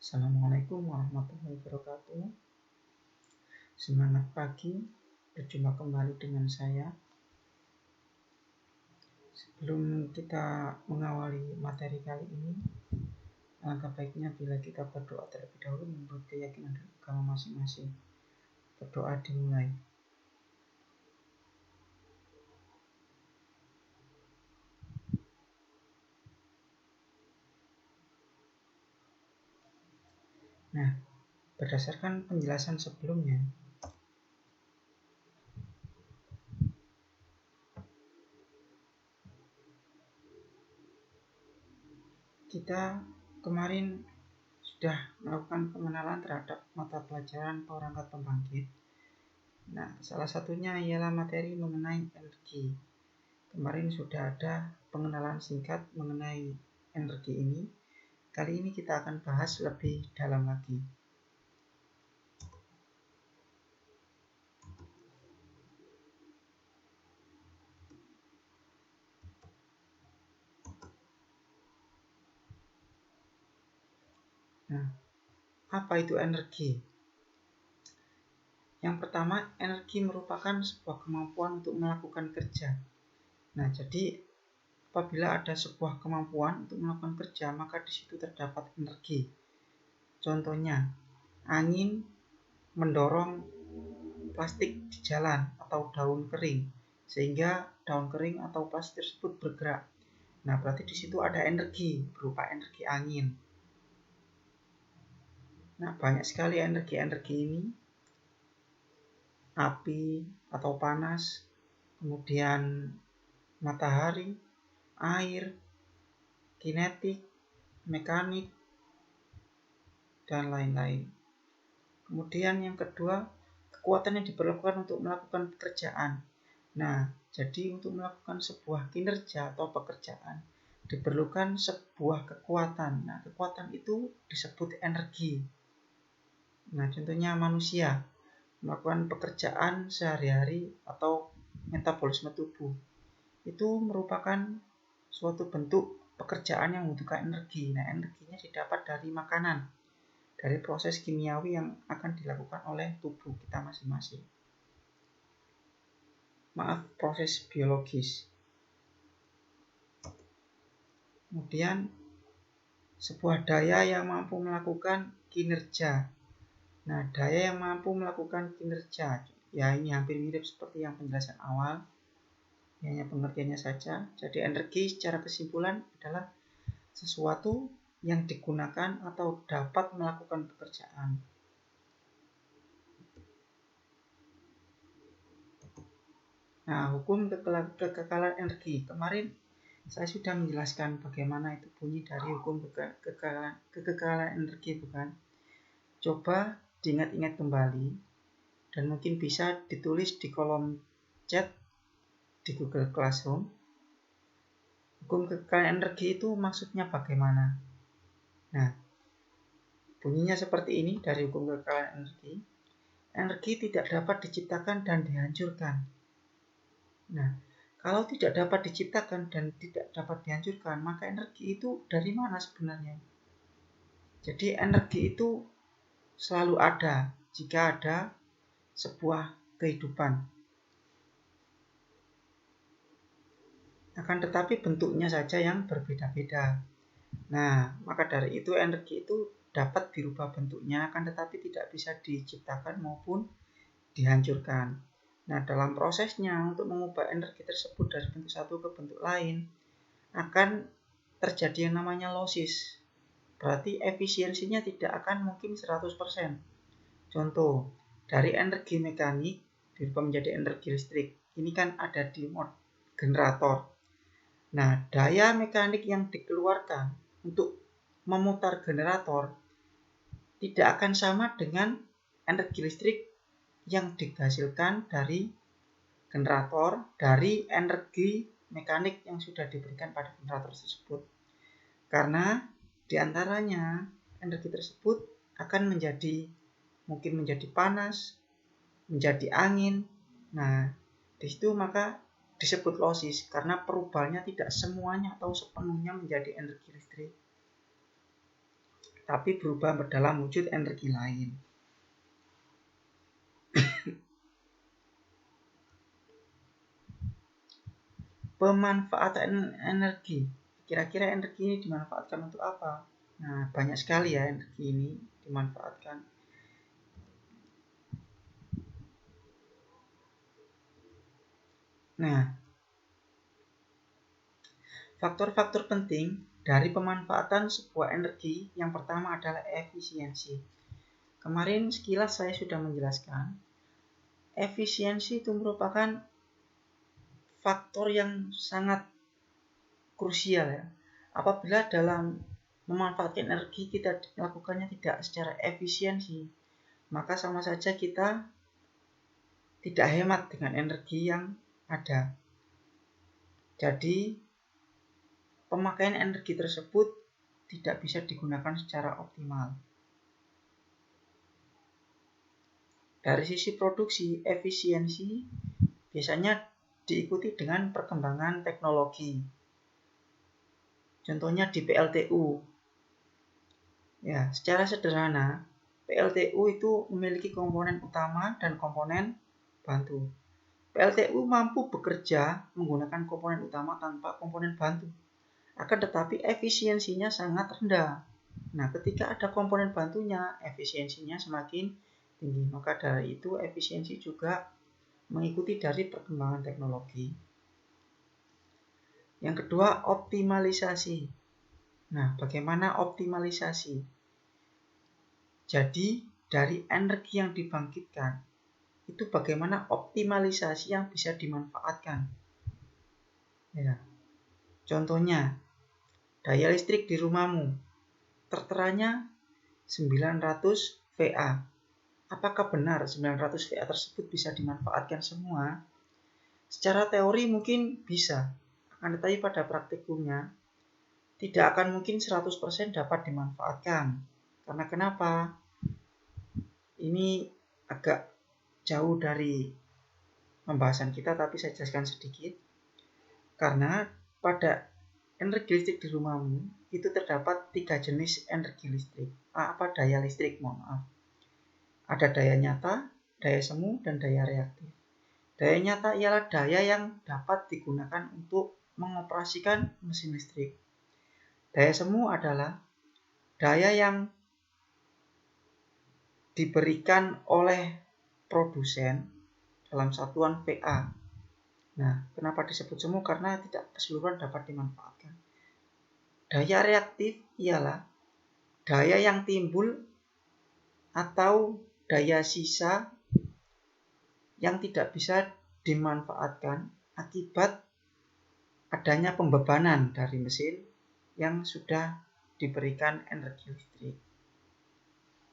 Assalamualaikum warahmatullahi wabarakatuh. Semangat pagi, berjumpa kembali dengan saya. Sebelum kita mengawali materi kali ini, alangkah baiknya bila kita berdoa terlebih dahulu menurut keyakinan dan agama masing-masing. Berdoa dimulai. Nah, berdasarkan penjelasan sebelumnya, kita kemarin sudah melakukan pengenalan terhadap mata pelajaran perangkat pembangkit. Nah, salah satunya ialah materi mengenai energi. Kemarin sudah ada pengenalan singkat mengenai energi ini. Kali ini kita akan bahas lebih dalam lagi. Nah, apa itu energi? Yang pertama, energi merupakan sebuah kemampuan untuk melakukan kerja. Nah, jadi apabila ada sebuah kemampuan untuk melakukan kerja, maka di situ terdapat energi. Contohnya, angin mendorong plastik di jalan atau daun kering, sehingga daun kering atau plastik tersebut bergerak. Nah, berarti di situ ada energi berupa energi angin. Nah, banyak sekali energi-energi ini. Api atau panas, kemudian matahari, air, kinetik, mekanik, dan lain-lain. Kemudian yang kedua, kekuatan yang diperlukan untuk melakukan pekerjaan. Nah, jadi untuk melakukan sebuah kinerja atau pekerjaan diperlukan sebuah kekuatan. Nah, kekuatan itu disebut energi. Nah, contohnya manusia melakukan pekerjaan sehari-hari atau metabolisme tubuh. Itu merupakan suatu bentuk pekerjaan yang membutuhkan energi. Nah, energinya didapat dari makanan, dari proses kimiawi yang akan dilakukan oleh tubuh kita masing-masing. Proses biologis. Kemudian sebuah daya yang mampu melakukan kinerja. Nah, daya yang mampu melakukan kinerja, ya ini hampir mirip seperti yang penjelasan awal, hanya pengertiannya saja. Jadi energi secara kesimpulan adalah sesuatu yang digunakan atau dapat melakukan pekerjaan. Nah, hukum kekekalan energi. Kemarin saya sudah menjelaskan bagaimana itu bunyi dari hukum kekekalan energi, bukan? Coba diingat-ingat kembali dan mungkin bisa ditulis di kolom chat di Google Classroom. Hukum kekekalan energi itu maksudnya bagaimana? Nah, bunyinya seperti ini dari hukum kekekalan energi. Energi tidak dapat diciptakan dan dihancurkan. Nah, kalau tidak dapat diciptakan dan tidak dapat dihancurkan, maka energi itu dari mana sebenarnya? Jadi energi itu selalu ada jika ada sebuah kehidupan. Akan tetapi bentuknya saja yang berbeda-beda. Nah, maka dari itu energi itu dapat dirubah bentuknya, akan tetapi tidak bisa diciptakan maupun dihancurkan. Nah, dalam prosesnya untuk mengubah energi tersebut dari bentuk satu ke bentuk lain, akan terjadi yang namanya losis. Berarti efisiensinya tidak akan mungkin 100%. Contoh, dari energi mekanik dirubah menjadi energi listrik. Ini kan ada di mode generator. Nah, daya mekanik yang dikeluarkan untuk memutar generator tidak akan sama dengan energi listrik yang dihasilkan dari generator dari energi mekanik yang sudah diberikan pada generator tersebut. Karena diantaranya energi tersebut akan mungkin menjadi panas, menjadi angin. Nah, di situ maka disebut losis karena perubahannya tidak semuanya atau sepenuhnya menjadi energi listrik. tapi berubah dalam wujud energi lain. Pemanfaatan energi. Kira-kira energi ini dimanfaatkan untuk apa? Nah, banyak sekali ya energi ini dimanfaatkan. Nah, faktor-faktor penting dari pemanfaatan sebuah energi yang pertama adalah efisiensi. Kemarin sekilas saya sudah menjelaskan, efisiensi itu merupakan faktor yang sangat krusial ya. Apabila dalam memanfaatkan energi kita lakukannya tidak secara efisiensi, maka sama saja kita tidak hemat dengan energi yang ada. Jadi pemakaian energi tersebut tidak bisa digunakan secara optimal. Dari sisi produksi, efisiensi biasanya diikuti dengan perkembangan teknologi. Contohnya di PLTU. Ya, secara sederhana, PLTU itu memiliki komponen utama dan komponen bantu. PLTU mampu bekerja menggunakan komponen utama tanpa komponen bantu. Akan tetapi efisiensinya sangat rendah. Nah, ketika ada komponen bantunya, efisiensinya semakin tinggi. Maka dari itu efisiensi juga mengikuti dari perkembangan teknologi. Yang kedua, optimalisasi. Nah, bagaimana optimalisasi? Jadi, dari energi yang dibangkitkan, itu bagaimana optimalisasi yang bisa dimanfaatkan. Ya. Contohnya, daya listrik di rumahmu terteranya 900 VA. Apakah benar 900 VA tersebut bisa dimanfaatkan semua? Secara teori mungkin bisa, akan tetapi pada praktikumnya tidak akan mungkin 100% dapat dimanfaatkan. Karena kenapa? Ini agak jauh dari pembahasan kita, tapi saya jelaskan sedikit. Karena pada energi listrik di rumahmu itu terdapat 3 jenis energi listrik. Daya listrik, mohon maaf. Ada daya nyata, daya semu, dan daya reaktif. Daya nyata ialah daya yang dapat digunakan untuk mengoperasikan mesin listrik. Daya semu adalah daya yang diberikan oleh produsen dalam satuan VA. Nah, kenapa disebut semu? Karena tidak keseluruhan dapat dimanfaatkan. Daya reaktif ialah daya yang timbul atau daya sisa yang tidak bisa dimanfaatkan akibat adanya pembebanan dari mesin yang sudah diberikan energi listrik.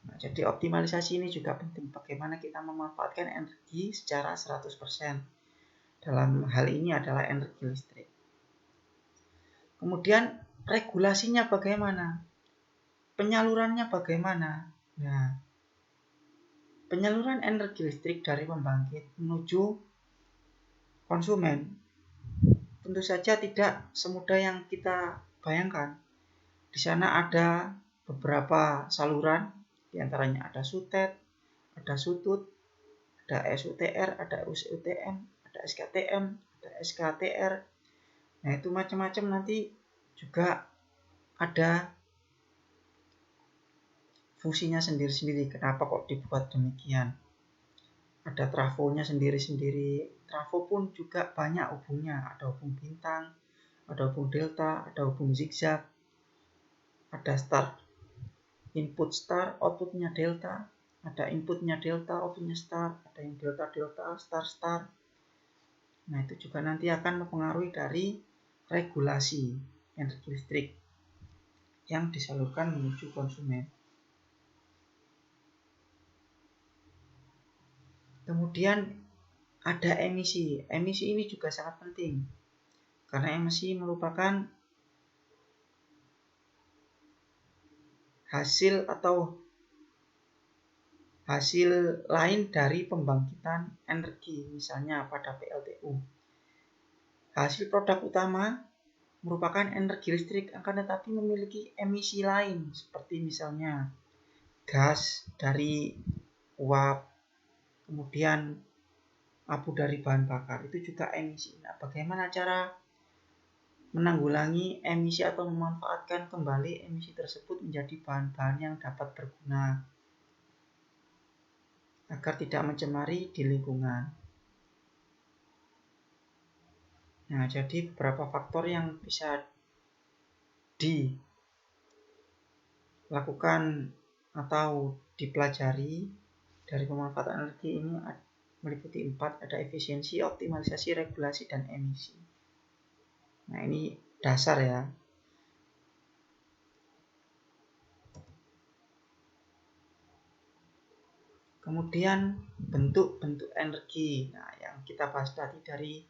Nah, jadi optimalisasi ini juga penting. Bagaimana kita memanfaatkan energi secara 100%. Dalam hal ini adalah energi listrik. Kemudian regulasinya bagaimana? Penyalurannya bagaimana? Nah, penyaluran energi listrik dari pembangkit menuju konsumen tentu saja tidak semudah yang kita bayangkan. Di sana ada beberapa saluran, di antaranya ada SUTET, ada SUTUT, ada SUTR, ada SUTM, ada SKTM, ada SKTR. Nah, itu macam-macam, nanti juga ada fungsinya sendiri-sendiri. Kenapa kok dibuat demikian? Ada trafonya sendiri-sendiri. Trafo pun juga banyak hubungnya. Ada hubung bintang, ada hubung delta, ada hubung zigzag, ada star, input star, outputnya delta, ada inputnya delta, outputnya star, ada yang delta-delta, star-star. Nah, itu juga nanti akan mempengaruhi dari regulasi energi listrik yang disalurkan menuju konsumen. Kemudian ada emisi. Emisi ini juga sangat penting karena emisi merupakan hasil lain dari pembangkitan energi, misalnya pada PLTU. Hasil produk utama merupakan energi listrik, akan tetapi memiliki emisi lain, seperti misalnya gas dari uap, kemudian abu dari bahan bakar, itu juga emisi. Nah, bagaimana cara menanggulangi emisi atau memanfaatkan kembali emisi tersebut menjadi bahan-bahan yang dapat berguna agar tidak mencemari di lingkungan. Nah, jadi beberapa faktor yang bisa dilakukan atau dipelajari dari pemanfaatan energi ini meliputi 4, ada efisiensi, optimalisasi, regulasi, dan emisi. Nah, ini dasar ya. Kemudian bentuk-bentuk energi. Nah, yang kita bahas tadi dari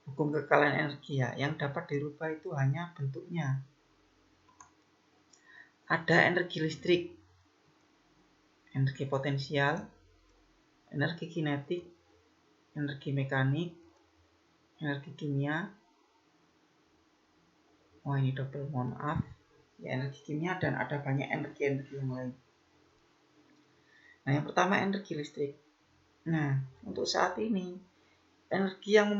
hukum kekalahan energi ya, yang dapat dirubah itu hanya bentuknya. Ada energi listrik, energi potensial, energi kinetik, energi mekanik, energi kimia. Oh, ini double, mohon maaf. Ya, energi kimia dan ada banyak energi-energi yang lain. Nah, yang pertama energi listrik. Nah, untuk saat ini energi yang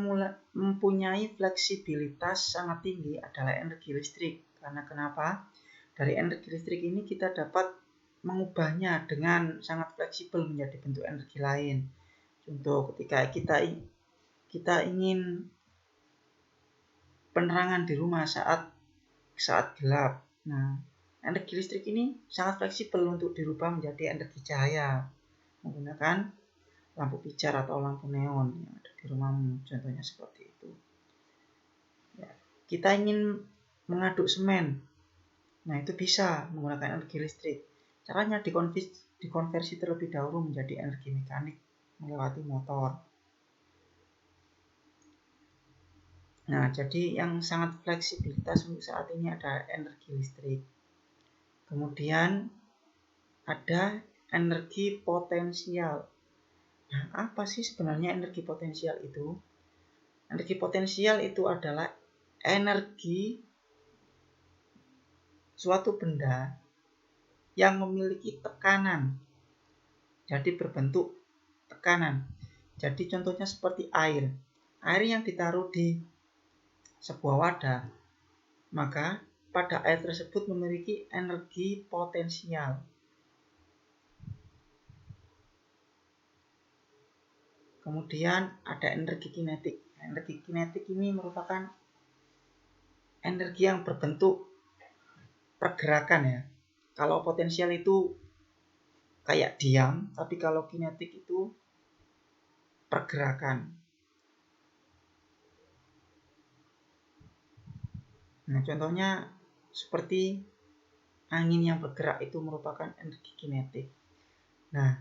mempunyai fleksibilitas sangat tinggi adalah energi listrik. Karena kenapa? Dari energi listrik ini kita dapat mengubahnya dengan sangat fleksibel menjadi bentuk energi lain. Contoh, ketika kita ingin penerangan di rumah saat gelap. Nah, energi listrik ini sangat fleksibel untuk dirubah menjadi energi cahaya menggunakan lampu pijar atau lampu neon yang ada di rumahmu, contohnya seperti itu. Ya, kita ingin mengaduk semen, nah itu bisa menggunakan energi listrik. Caranya dikonversi terlebih dahulu menjadi energi mekanik melewati motor. Nah, jadi yang sangat fleksibilitas untuk saat ini ada energi listrik. Kemudian ada energi potensial. Nah, apa sih sebenarnya energi potensial itu? Energi potensial itu adalah energi suatu benda yang memiliki tekanan. Jadi berbentuk tekanan. Jadi contohnya seperti air. Air yang ditaruh di sebuah wadah, maka pada air tersebut memiliki energi potensial. Kemudian ada energi kinetik. Energi kinetik ini merupakan energi yang berbentuk pergerakan ya. Kalau potensial itu kayak diam, tapi kalau kinetik itu pergerakan. Nah, contohnya seperti angin yang bergerak itu merupakan energi kinetik. Nah,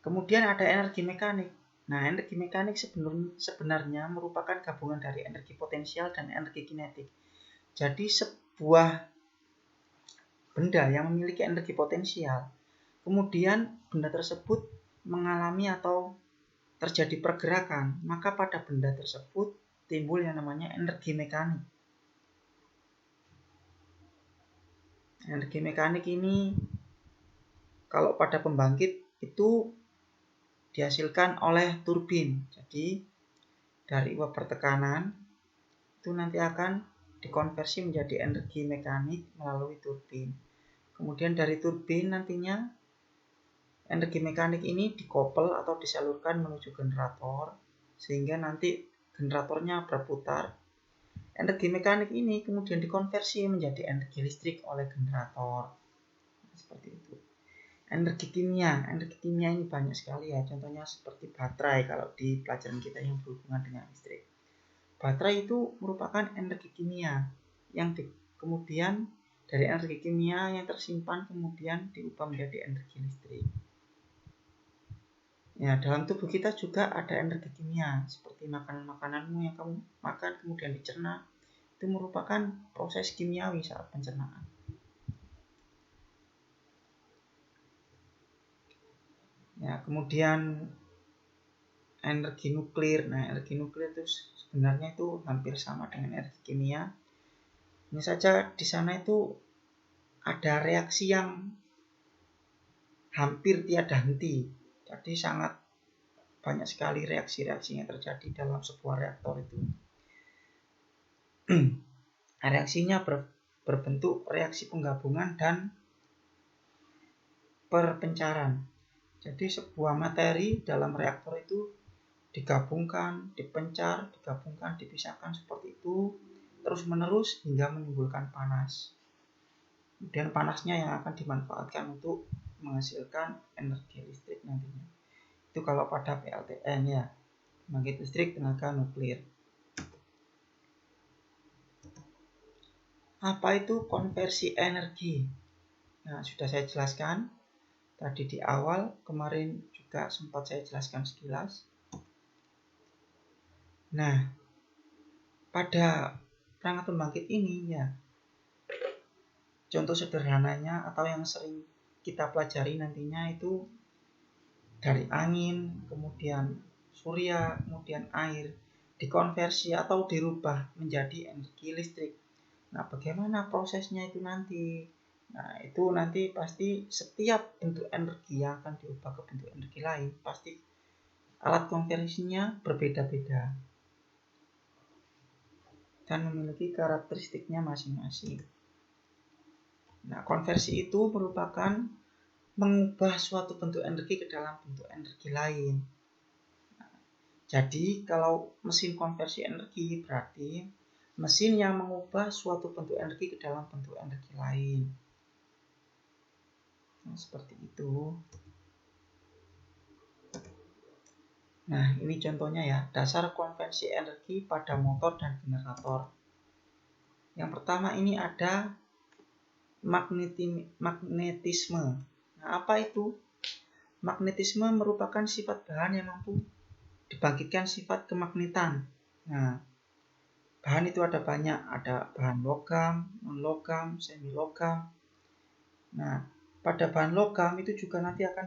kemudian ada energi mekanik. Nah, energi mekanik sebenarnya merupakan gabungan dari energi potensial dan energi kinetik. Jadi sebuah benda yang memiliki energi potensial, kemudian benda tersebut mengalami atau terjadi pergerakan, maka pada benda tersebut timbul yang namanya energi mekanik. Energi mekanik ini kalau pada pembangkit itu dihasilkan oleh turbin. Jadi dari uap bertekanan itu nanti akan dikonversi menjadi energi mekanik melalui turbin. Kemudian dari turbin nantinya energi mekanik ini dikopel atau disalurkan menuju generator sehingga nanti generatornya berputar. Energi mekanik ini kemudian dikonversi menjadi energi listrik oleh generator. Seperti itu. Energi kimia ini banyak sekali ya. Contohnya seperti baterai kalau di pelajaran kita yang berhubungan dengan listrik. Baterai itu merupakan energi kimia yang kemudian dari energi kimia yang tersimpan kemudian diubah menjadi energi listrik. Ya, dalam tubuh kita juga ada energi kimia seperti makanan-makananmu yang kamu makan kemudian dicerna, itu merupakan proses kimiawi saat pencernaan. Ya, kemudian energi nuklir. Nah, energi nuklir itu sebenarnya itu hampir sama dengan energi kimia. Ini saja di sana itu ada reaksi yang hampir tiada henti. Jadi sangat banyak sekali reaksi-reaksi yang terjadi dalam sebuah reaktor itu. Reaksinya berbentuk reaksi penggabungan dan perpencaran. Jadi sebuah materi dalam reaktor itu digabungkan, dipencar, digabungkan, dipisahkan seperti itu terus menerus hingga menimbulkan panas. Kemudian panasnya yang akan dimanfaatkan untuk menghasilkan energi listrik nantinya. Itu kalau pada PLTN ya, pembangkit listrik tenaga nuklir. Apa itu konversi energi? Nah, sudah saya jelaskan tadi di awal, kemarin juga sempat saya jelaskan sekilas. Nah, pada perangkat pembangkit ini ya, contoh sederhananya atau yang sering kita pelajari nantinya itu dari angin, kemudian surya, kemudian air, dikonversi atau dirubah menjadi energi listrik. Nah, bagaimana prosesnya itu nanti? Nah, itu nanti pasti setiap bentuk energi yang akan diubah ke bentuk energi lain, pasti alat konversinya berbeda-beda dan memiliki karakteristiknya masing-masing. Nah, konversi itu merupakan mengubah suatu bentuk energi ke dalam bentuk energi lain. Nah, jadi kalau mesin konversi energi berarti mesin yang mengubah suatu bentuk energi ke dalam bentuk energi lain. Nah, seperti itu. Nah, ini contohnya ya, dasar konversi energi pada motor dan generator. Yang pertama ini ada magnetisme. Nah, apa itu? Magnetisme merupakan sifat bahan yang mampu dibangkitkan sifat kemagnetan. Nah, bahan itu ada banyak, ada bahan logam, non-logam, semi-logam. Nah, pada bahan logam itu juga nanti akan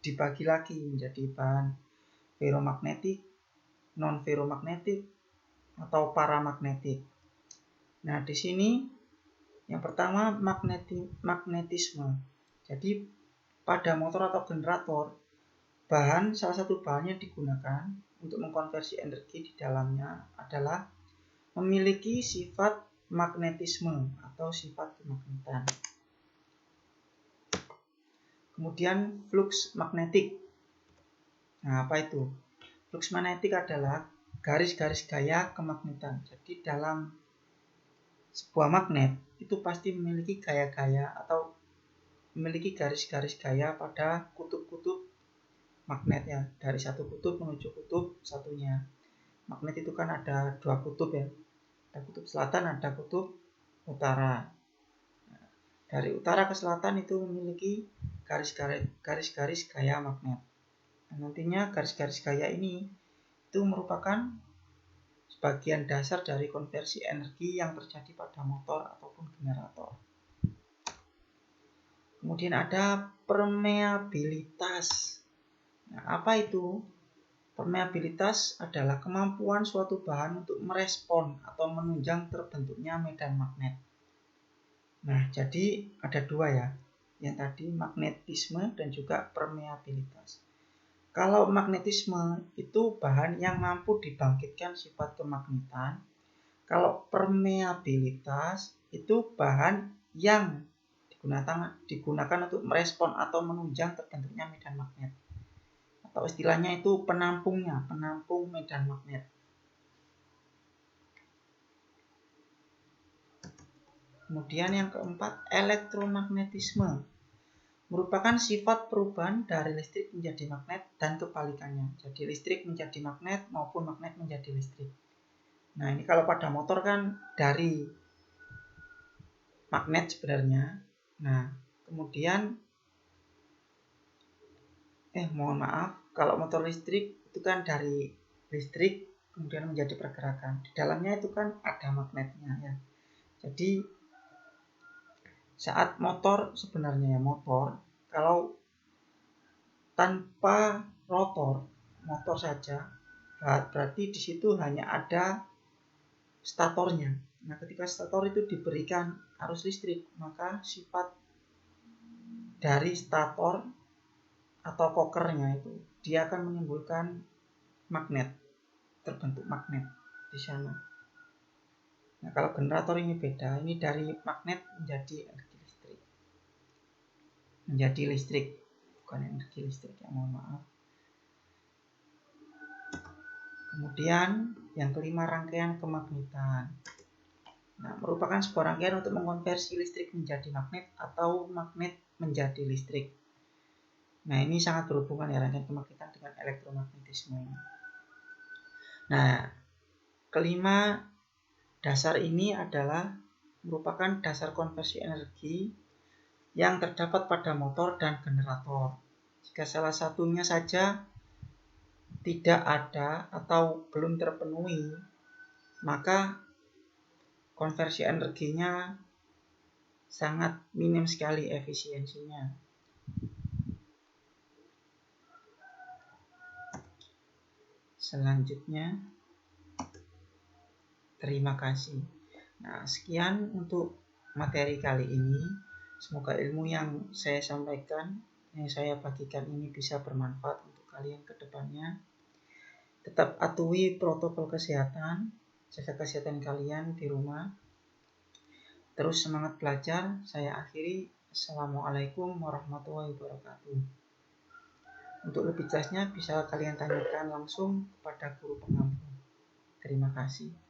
dibagi lagi menjadi bahan feromagnetik, non-feromagnetik, atau paramagnetik. Nah, di sini yang pertama magnetisme. Jadi pada motor atau generator, salah satu bahan yang digunakan untuk mengkonversi energi di dalamnya adalah memiliki sifat magnetisme atau sifat kemagnetan. Kemudian flux magnetik. Nah, apa itu? Flux magnetik adalah garis-garis gaya kemagnetan. Jadi dalam sebuah magnet itu pasti memiliki gaya-gaya atau memiliki garis-garis gaya pada kutub-kutub magnetnya, dari satu kutub menuju kutub satunya. Magnet itu kan ada dua kutub ya, ada kutub selatan, ada kutub utara. Dari utara ke selatan itu memiliki garis-garis gaya magnet. Nah, nantinya garis-garis gaya ini itu merupakan sebagian dasar dari konversi energi yang terjadi pada motor ataupun generator. Kemudian ada permeabilitas. Nah, apa itu? Permeabilitas adalah kemampuan suatu bahan untuk merespon atau menunjang terbentuknya medan magnet. Nah, jadi ada dua ya, yang tadi magnetisme dan juga permeabilitas. Kalau magnetisme itu bahan yang mampu dibangkitkan sifat kemagnetan. Kalau permeabilitas itu bahan yang digunakan untuk merespon atau menunjang terbentuknya medan magnet. Atau istilahnya itu penampung medan magnet. Kemudian yang keempat, elektromagnetisme. Merupakan sifat perubahan dari listrik menjadi magnet dan kebalikannya. Jadi listrik menjadi magnet maupun magnet menjadi listrik. Nah, ini kalau pada motor kan dari magnet sebenarnya. Nah, kemudian kalau motor listrik itu kan dari listrik kemudian menjadi pergerakan. Di dalamnya itu kan ada magnetnya ya. Jadi saat motor sebenarnya kalau tanpa rotor, motor saja, berarti di situ hanya ada statornya. Nah, ketika stator itu diberikan arus listrik, maka sifat dari stator atau kokernya itu dia akan menimbulkan magnet, terbentuk magnet di sana. Nah, kalau generator ini beda, ini dari magnet menjadi energi listrik. Menjadi listrik, bukan energi listrik, ya mohon maaf. Kemudian yang kelima, rangkaian kemagnetan. Nah, merupakan sebuah rangkaian untuk mengonversi listrik menjadi magnet atau magnet menjadi listrik. Nah, ini sangat berhubungan ya rangkaian kemagnetan dengan elektromagnetisme. Nah, kelima dasar ini adalah merupakan dasar konversi energi yang terdapat pada motor dan generator. Jika salah satunya saja tidak ada atau belum terpenuhi, maka konversi energinya sangat minim sekali efisiensinya. Selanjutnya, terima kasih. Nah, sekian untuk materi kali ini. Semoga ilmu yang saya sampaikan, yang saya bagikan ini bisa bermanfaat untuk kalian ke depannya. Tetap atuhi protokol kesehatan, jaga kesehatan kalian di rumah. Terus semangat belajar. Saya akhiri. Assalamualaikum warahmatullahi wabarakatuh. Untuk lebih jelasnya bisa kalian tanyakan langsung kepada guru pengampu. Terima kasih.